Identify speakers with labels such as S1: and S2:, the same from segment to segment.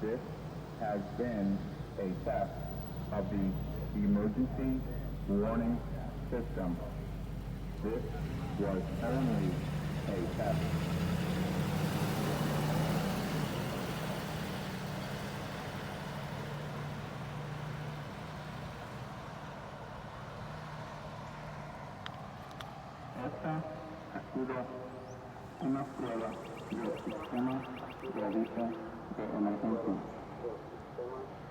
S1: This has been a test of the emergency warning system. This was only a test. Esta ha sido una prueba del sistema de aviso de emergencia.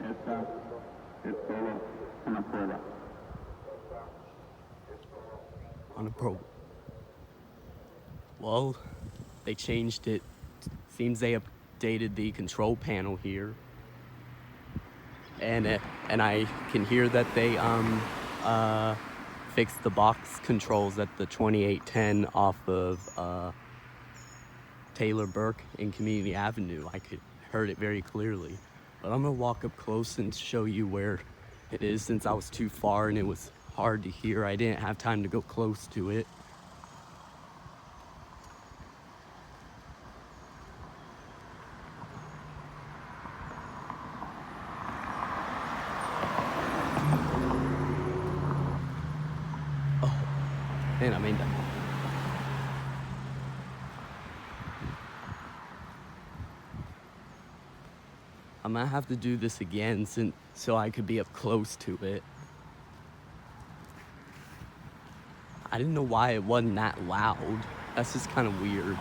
S1: Esta es solo una prueba.
S2: On a probe. Well, they changed it. Seems they updated the control panel here. And I can hear that they fixed the box controls at the 2810 off of Taylor Burke and Community Avenue. I heard it very clearly. But I'm gonna walk up close and show you where it is, since I was too far and it was hard to hear. I didn't have time to go close to it. Oh, and I mean that. I'm gonna have to do this again so I could be up close to it. I didn't know why it wasn't that loud. That's just kind of weird.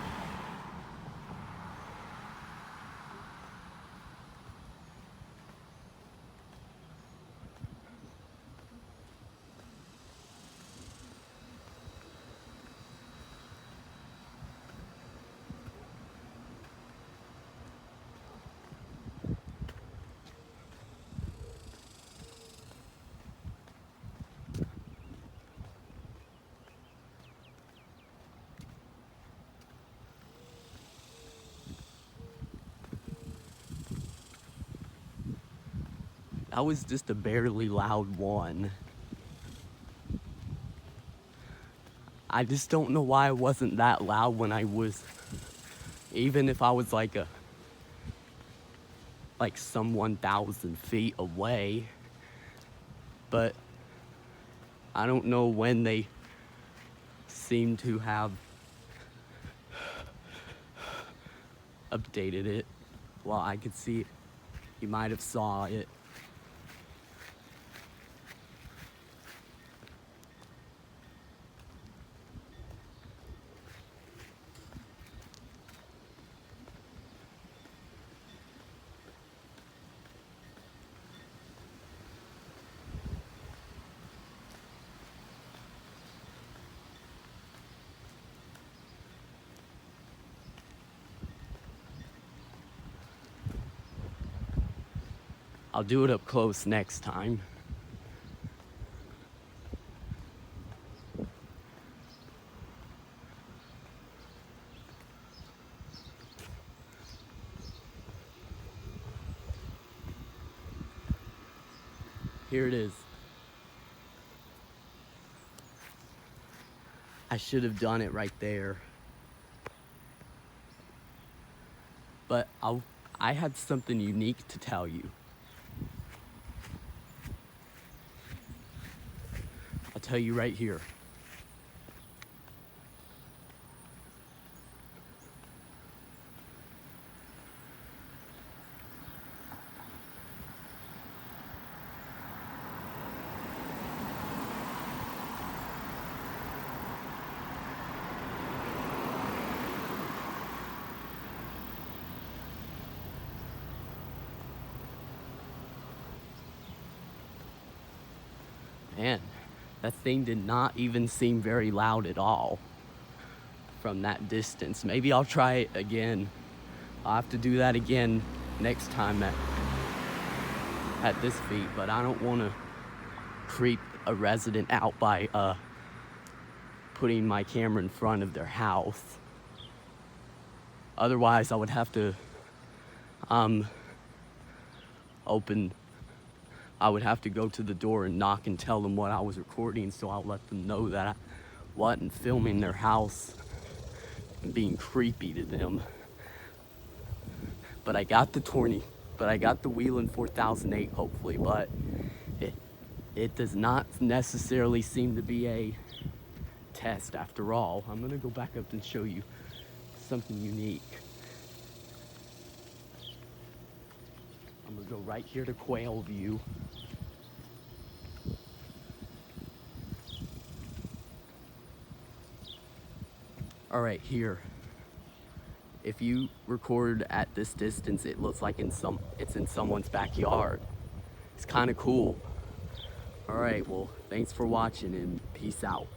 S2: That was just a barely loud one. I just don't know why it wasn't that loud when I was, even if I was like some 1,000 feet away. But I don't know when they seem to have updated it. Well, I could see it. You might have saw it. I'll do it up close next time. Here it is. I should have done it right there. But I had something unique to tell you. I'll tell you right here. Man, that thing did not even seem very loud at all from that distance. Maybe I'll try it again. I'll have to do that again next time at this feat, but I don't want to creep a resident out by putting my camera in front of their house. Otherwise, I would have to I would have to go to the door and knock and tell them what I was recording, so I'll let them know that I wasn't filming their house and being creepy to them. But I got the Whelen 4008 hopefully, but it does not necessarily seem to be a test after all. I'm gonna go back up and show you something unique. I'm gonna go right here to Quail View. All right, here. If you record at this distance, it looks like it's in someone's backyard. It's kind of cool. All right, well, thanks for watching and peace out.